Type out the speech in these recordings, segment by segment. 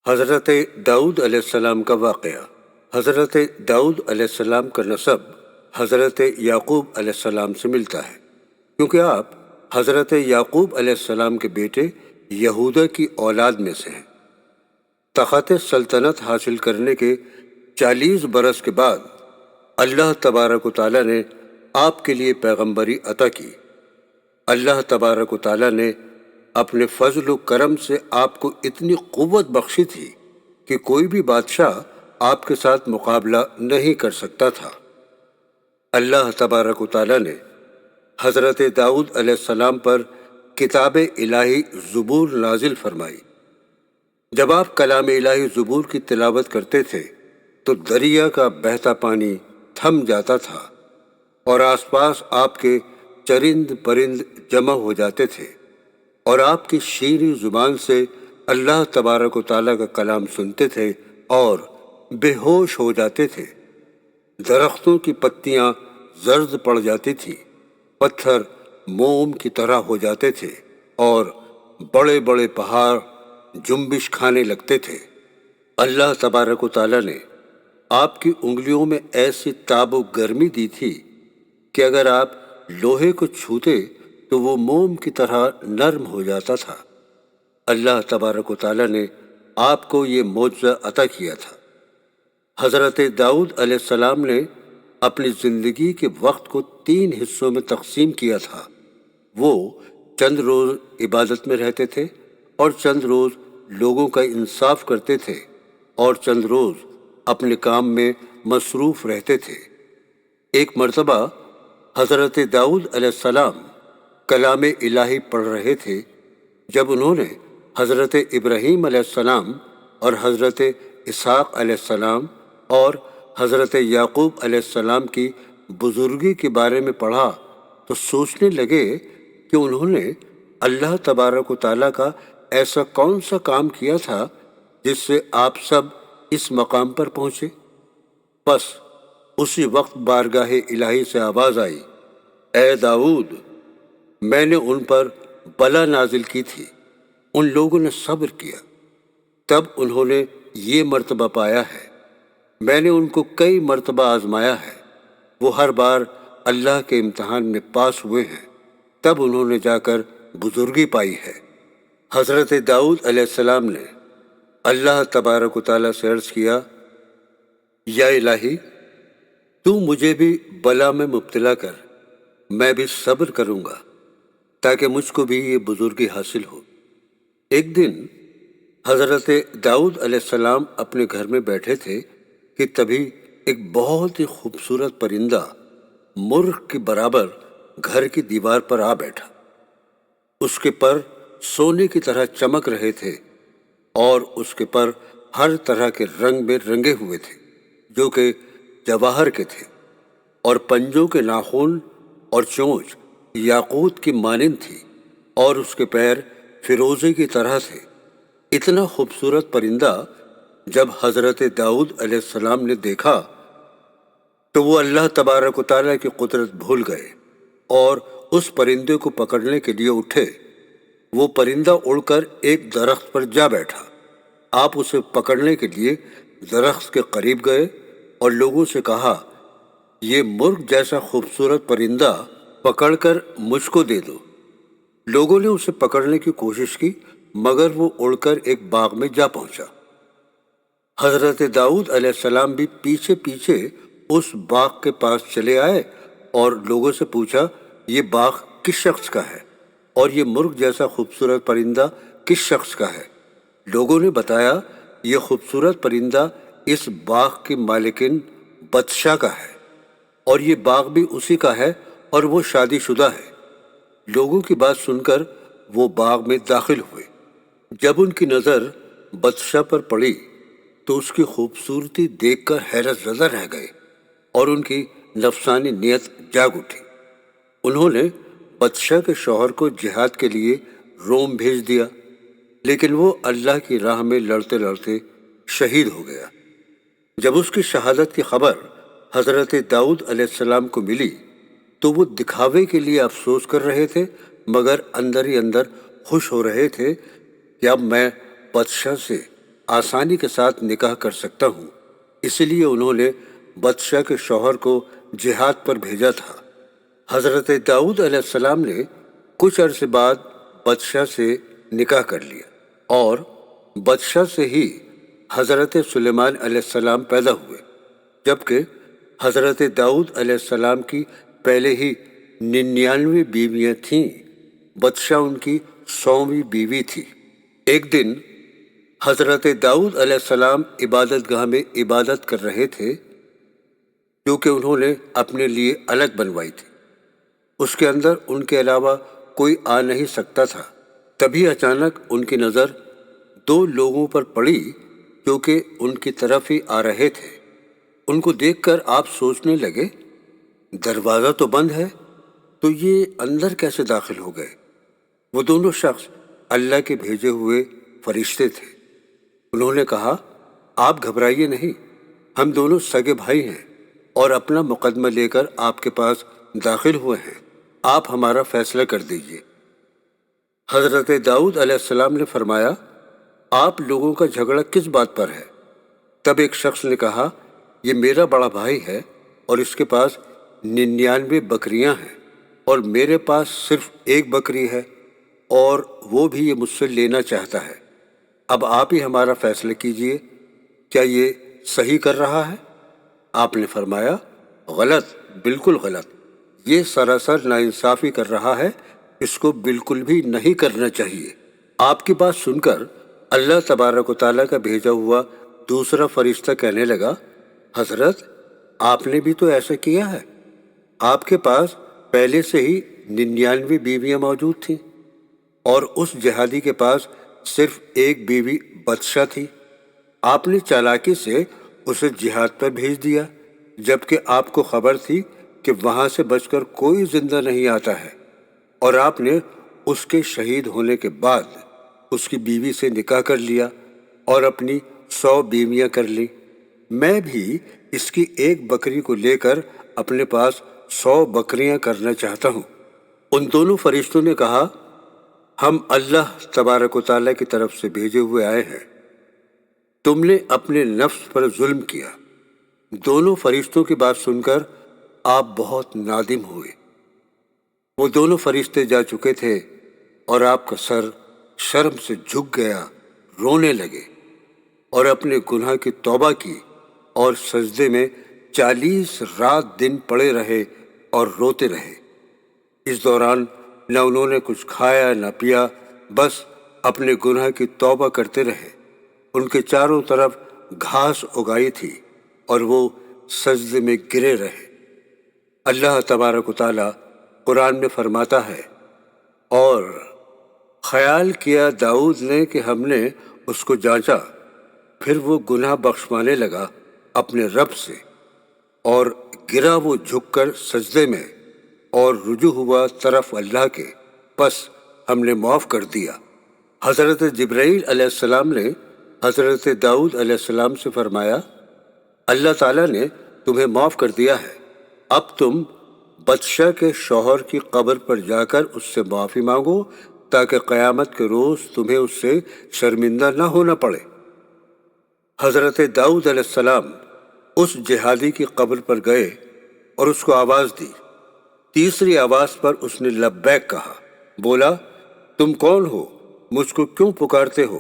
حضرت داؤد علیہ السلام کا واقعہ۔ حضرت داؤد علیہ السلام کا نسب حضرت یعقوب علیہ السلام سے ملتا ہے، کیونکہ آپ حضرت یعقوب علیہ السلام کے بیٹے یہودا کی اولاد میں سے ہیں۔ تخت سلطنت حاصل کرنے کے 40 برس کے بعد اللہ تبارک و تعالیٰ نے آپ کے لیے پیغمبری عطا کی۔ اللہ تبارک و تعالیٰ نے اپنے فضل و کرم سے آپ کو اتنی قوت بخشی تھی کہ کوئی بھی بادشاہ آپ کے ساتھ مقابلہ نہیں کر سکتا تھا۔ اللہ تبارک و تعالیٰ نے حضرت داؤد علیہ السلام پر کتاب الہی زبور نازل فرمائی۔ جب آپ کلام الہی زبور کی تلاوت کرتے تھے تو دریا کا بہتا پانی تھم جاتا تھا اور آس پاس آپ کے چرند پرند جمع ہو جاتے تھے اور آپ کی شیریں زبان سے اللہ تبارک و تعالیٰ کا کلام سنتے تھے اور بے ہوش ہو جاتے تھے۔ درختوں کی پتیاں زرد پڑ جاتی تھیں، پتھر موم کی طرح ہو جاتے تھے اور بڑے بڑے پہاڑ جنبش کھانے لگتے تھے۔ اللہ تبارک و تعالیٰ نے آپ کی انگلیوں میں ایسی تاب و گرمی دی تھی کہ اگر آپ لوہے کو چھوتے تو وہ موم کی طرح نرم ہو جاتا تھا۔ اللہ تبارک و تعالیٰ نے آپ کو یہ معجزہ عطا کیا تھا۔ حضرت داؤد علیہ السلام نے اپنی زندگی کے وقت کو 3 حصوں میں تقسیم کیا تھا۔ وہ چند روز عبادت میں رہتے تھے اور چند روز لوگوں کا انصاف کرتے تھے اور چند روز اپنے کام میں مصروف رہتے تھے۔ ایک مرتبہ حضرت داؤد علیہ السلام کلام الہی پڑھ رہے تھے جب انہوں نے حضرت ابراہیم علیہ السلام اور حضرت اسحاق علیہ السلام اور حضرت یعقوب علیہ السلام کی بزرگی کے بارے میں پڑھا تو سوچنے لگے کہ انہوں نے اللہ تبارک و تعالیٰ کا ایسا کون سا کام کیا تھا جس سے آپ سب اس مقام پر پہنچے۔ بس اسی وقت بارگاہ الہی سے آواز آئی، اے داؤد، میں نے ان پر بلا نازل کی تھی، ان لوگوں نے صبر کیا، تب انہوں نے یہ مرتبہ پایا ہے۔ میں نے ان کو کئی مرتبہ آزمایا ہے، وہ ہر بار اللہ کے امتحان میں پاس ہوئے ہیں، تب انہوں نے جا کر بزرگی پائی ہے۔ حضرت داؤد علیہ السلام نے اللہ تبارک و تعالیٰ سے عرض کیا، یا الہی، تو مجھے بھی بلا میں مبتلا کر، میں بھی صبر کروں گا تاکہ مجھ کو بھی یہ بزرگی حاصل ہو۔ ایک دن حضرت داؤد علیہ السلام اپنے گھر میں بیٹھے تھے کہ تبھی ایک بہت ہی خوبصورت پرندہ مرغ کے برابر گھر کی دیوار پر آ بیٹھا۔ اس کے پر سونے کی طرح چمک رہے تھے اور اس کے پر ہر طرح کے رنگ میں رنگے ہوئے تھے جو کہ جواہر کے تھے، اور پنجوں کے ناخن اور چونچ یاقوت کی مانند تھی اور اس کے پیر فیروزے کی طرح تھے۔ اتنا خوبصورت پرندہ جب حضرت داؤد علیہ السلام نے دیکھا تو وہ اللہ تبارک و تعالیٰ کی قدرت بھول گئے اور اس پرندے کو پکڑنے کے لیے اٹھے۔ وہ پرندہ اڑ کر ایک درخت پر جا بیٹھا۔ آپ اسے پکڑنے کے لیے درخت کے قریب گئے اور لوگوں سے کہا، یہ مرغ جیسا خوبصورت پرندہ پکڑ کر مجھ کو دے دو۔ لوگوں نے اسے پکڑنے کی کوشش کی مگر وہ اڑ کر ایک باغ میں جا پہنچا۔ حضرت داؤد علیہ السلام بھی پیچھے پیچھے اس باغ کے پاس چلے آئے اور لوگوں سے پوچھا، یہ باغ کس شخص کا ہے اور یہ مرغ جیسا خوبصورت پرندہ کس شخص کا ہے؟ لوگوں نے بتایا، یہ خوبصورت پرندہ اس باغ کی مالکن بادشاہ کا ہے اور یہ باغ بھی اسی کا ہے اور وہ شادی شدہ ہے۔ لوگوں کی بات سن کر وہ باغ میں داخل ہوئے۔ جب ان کی نظر بادشاہ پر پڑی تو اس کی خوبصورتی دیکھ کر حیرت زدہ رہ گئے اور ان کی نفسانی نیت جاگ اٹھی۔ انہوں نے بادشاہ کے شوہر کو جہاد کے لیے روم بھیج دیا، لیکن وہ اللہ کی راہ میں لڑتے لڑتے شہید ہو گیا۔ جب اس کی شہادت کی خبر حضرت داؤد علیہ السلام کو ملی تو وہ دکھاوے کے لیے افسوس کر رہے تھے مگر اندر ہی اندر خوش ہو رہے تھے کہ اب میں بادشاہ سے آسانی کے ساتھ نکاح کر سکتا ہوں، اسی لیے انہوں نے بدشاہ کے شوہر کو جہاد پر بھیجا تھا۔ حضرت داؤد علیہ السلام نے کچھ عرصے بعد بدشاہ سے نکاح کر لیا، اور بدشاہ سے ہی حضرت سلیمان علیہ السلام پیدا ہوئے، جبکہ حضرت داؤد علیہ السلام کی پہلے ہی 99 بیویاں تھیں۔ بدشاہ ان کی 100ویں بیوی تھی۔ ایک دن حضرت داؤد علیہ السلام عبادت گاہ میں عبادت کر رہے تھے، جو کہ انہوں نے اپنے لیے الگ بنوائی تھی۔ اس کے اندر ان کے علاوہ کوئی آ نہیں سکتا تھا۔ تبھی اچانک ان کی نظر 2 لوگوں پر پڑی جو کہ ان کی طرف ہی آ رہے تھے۔ ان کو دیکھ کر آپ سوچنے لگے، دروازہ تو بند ہے، تو یہ اندر کیسے داخل ہو گئے؟ وہ دونوں شخص اللہ کے بھیجے ہوئے فرشتے تھے۔ انہوں نے کہا، آپ گھبرائیے نہیں، ہم دونوں سگے بھائی ہیں اور اپنا مقدمہ لے کر آپ کے پاس داخل ہوئے ہیں، آپ ہمارا فیصلہ کر دیجیے۔ حضرت داؤد علیہ السلام نے فرمایا، آپ لوگوں کا جھگڑا کس بات پر ہے؟ تب ایک شخص نے کہا، یہ میرا بڑا بھائی ہے اور اس کے پاس 99 بکریاں ہیں، اور میرے پاس صرف 1 بکری ہے، اور وہ بھی یہ مجھ سے لینا چاہتا ہے۔ اب آپ ہی ہمارا فیصلہ کیجئے، کیا یہ صحیح کر رہا ہے؟ آپ نے فرمایا، غلط، بالکل غلط، یہ سراسر ناانصافی کر رہا ہے، اس کو بالکل بھی نہیں کرنا چاہیے۔ آپ کی بات سن کر اللہ تبارک و تعالیٰ کا بھیجا ہوا دوسرا فرشتہ کہنے لگا، حضرت آپ نے بھی تو ایسا کیا ہے، آپ کے پاس پہلے سے ہی 99 بیویاں موجود تھیں، اور اس جہادی کے پاس صرف 1 بیوی بدشاہ تھی۔ آپ نے چالاکی سے اسے جہاد پر بھیج دیا، جبکہ آپ کو خبر تھی کہ وہاں سے بچ کر کوئی زندہ نہیں آتا ہے، اور آپ نے اس کے شہید ہونے کے بعد اس کی بیوی سے نکاح کر لیا اور اپنی 100 بیویاں کر لی۔ میں بھی اس کی 1 بکری کو لے کر اپنے پاس 100 بکریاں کرنا چاہتا ہوں۔ ان دونوں فرشتوں نے کہا، ہم اللہ تبارک و تعالیٰ کی طرف سے بھیجے ہوئے آئے ہیں، تم نے اپنے نفس پر ظلم کیا۔ دونوں فرشتوں کی بات سن کر آپ بہت نادم ہوئے۔ وہ دونوں فرشتے جا چکے تھے اور آپ کا سر شرم سے جھک گیا، رونے لگے اور اپنے گناہ کی توبہ کی، اور سجدے میں 40 رات دن پڑے رہے اور روتے رہے۔ اس دوران نہ انہوں نے کچھ کھایا نہ پیا، بس اپنے گناہ کی توبہ کرتے رہے۔ ان کے چاروں طرف گھاس اگائی تھی اور وہ سجدے میں گرے رہے۔ اللہ تبارک و تعالیٰ قرآن میں فرماتا ہے، اور خیال کیا داؤد نے کہ ہم نے اس کو جانچا، پھر وہ گناہ بخشوانے لگا اپنے رب سے، اور گرا وہ جھک کر سجدے میں، اور رجوع ہوا طرف اللہ کے، پس ہم نے معاف کر دیا۔ حضرت جبرائیل علیہ السلام نے حضرت داؤد علیہ السلام سے فرمایا، اللہ تعالیٰ نے تمہیں معاف کر دیا ہے، اب تم بدشاہ کے شوہر کی قبر پر جا کر اس سے معافی مانگو، تاکہ قیامت کے روز تمہیں اس سے شرمندہ نہ ہونا پڑے۔ حضرت داؤد علیہ السلام اس جہادی کی قبر پر گئے اور اس کو آواز دی۔ تیسری آواز پر اس نے لبیک کہا، بولا، تم کون ہو؟ مجھ کو کیوں پکارتے ہو؟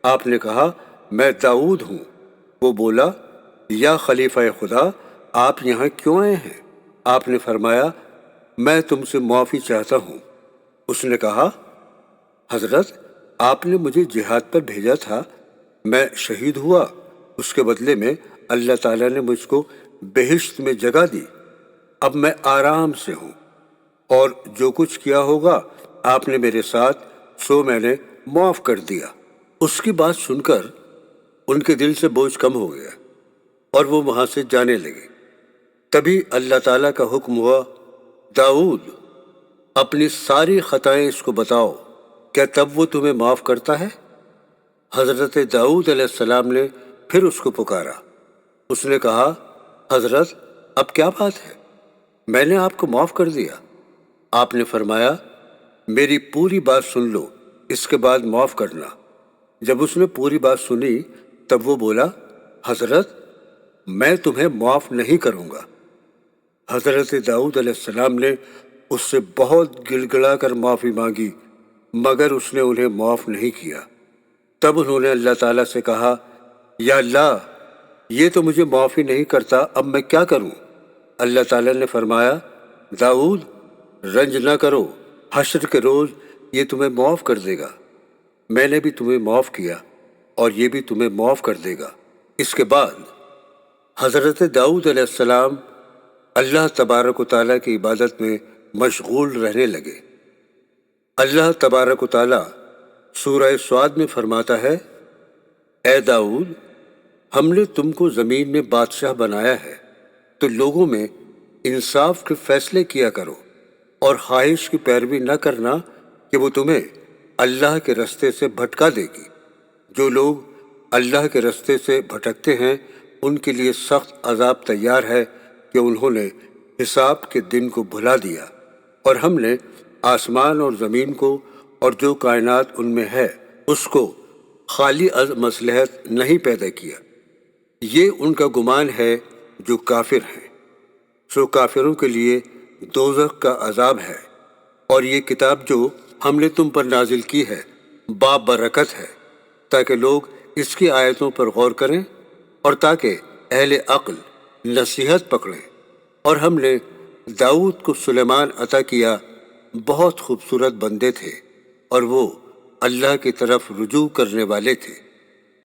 آپ نے کہا، میں داؤد ہوں۔ وہ بولا، یا خلیفہ خدا، آپ یہاں کیوں آئے ہیں؟ آپ نے فرمایا، میں تم سے معافی چاہتا ہوں۔ اس نے کہا، حضرت آپ نے مجھے جہاد پر بھیجا تھا، میں شہید ہوا، اس کے بدلے میں اللہ تعالیٰ نے مجھ کو بہشت میں جگہ دی، اب میں آرام سے ہوں، اور جو کچھ کیا ہوگا آپ نے میرے ساتھ، سو میں نے معاف کر دیا۔ اس کی بات سن کر ان کے دل سے بوجھ کم ہو گیا اور وہ وہاں سے جانے لگے۔ تبھی اللہ تعالیٰ کا حکم ہوا، داؤد اپنی ساری خطائیں اس کو بتاؤ، کیا تب وہ تمہیں معاف کرتا ہے؟ حضرت داؤد علیہ السلام نے پھر اس کو پکارا۔ اس نے کہا، حضرت اب کیا بات ہے؟ میں نے آپ کو معاف کر دیا۔ آپ نے فرمایا، میری پوری بات سن لو، اس کے بعد معاف کرنا۔ جب اس نے پوری بات سنی تب وہ بولا، حضرت میں تمہیں معاف نہیں کروں گا۔ حضرت داؤد علیہ السلام نے اس سے بہت گڑ گڑا کر معافی مانگی، مگر اس نے انہیں معاف نہیں کیا۔ تب انہوں نے اللہ تعالیٰ سے کہا، یا اللہ، یہ تو مجھے معاف ہی نہیں کرتا، اب میں کیا کروں؟ اللہ تعالیٰ نے فرمایا، داؤد رنج نہ کرو، حشر کے روز یہ تمہیں معاف کر دے گا۔ میں نے بھی تمہیں معاف کیا اور یہ بھی تمہیں معاف کر دے گا۔ اس کے بعد حضرت داؤد علیہ السلام اللہ تبارک و تعالیٰ کی عبادت میں مشغول رہنے لگے۔ اللہ تبارک و تعالیٰ سورہ سعد میں فرماتا ہے، اے داؤد، ہم نے تم کو زمین میں بادشاہ بنایا ہے، تو لوگوں میں انصاف کے فیصلے کیا کرو اور خواہش کی پیروی نہ کرنا کہ وہ تمہیں اللہ کے رستے سے بھٹکا دے گی۔ جو لوگ اللہ کے رستے سے بھٹکتے ہیں ان کے لیے سخت عذاب تیار ہے کہ انہوں نے حساب کے دن کو بھلا دیا، اور ہم نے آسمان اور زمین کو اور جو کائنات ان میں ہے اس کو خالی از مصلحت نہیں پیدا کیا۔ یہ ان کا گمان ہے جو کافر ہیں، سو کافروں کے لیے دوزخ کا عذاب ہے۔ اور یہ کتاب جو ہم نے تم پر نازل کی ہے بابرکت ہے، تاکہ لوگ اس کی آیتوں پر غور کریں اور تاکہ اہل عقل نصیحت پکڑیں۔ اور ہم نے داؤد کو سلیمان عطا کیا، بہت خوبصورت بندے تھے اور وہ اللہ کی طرف رجوع کرنے والے تھے۔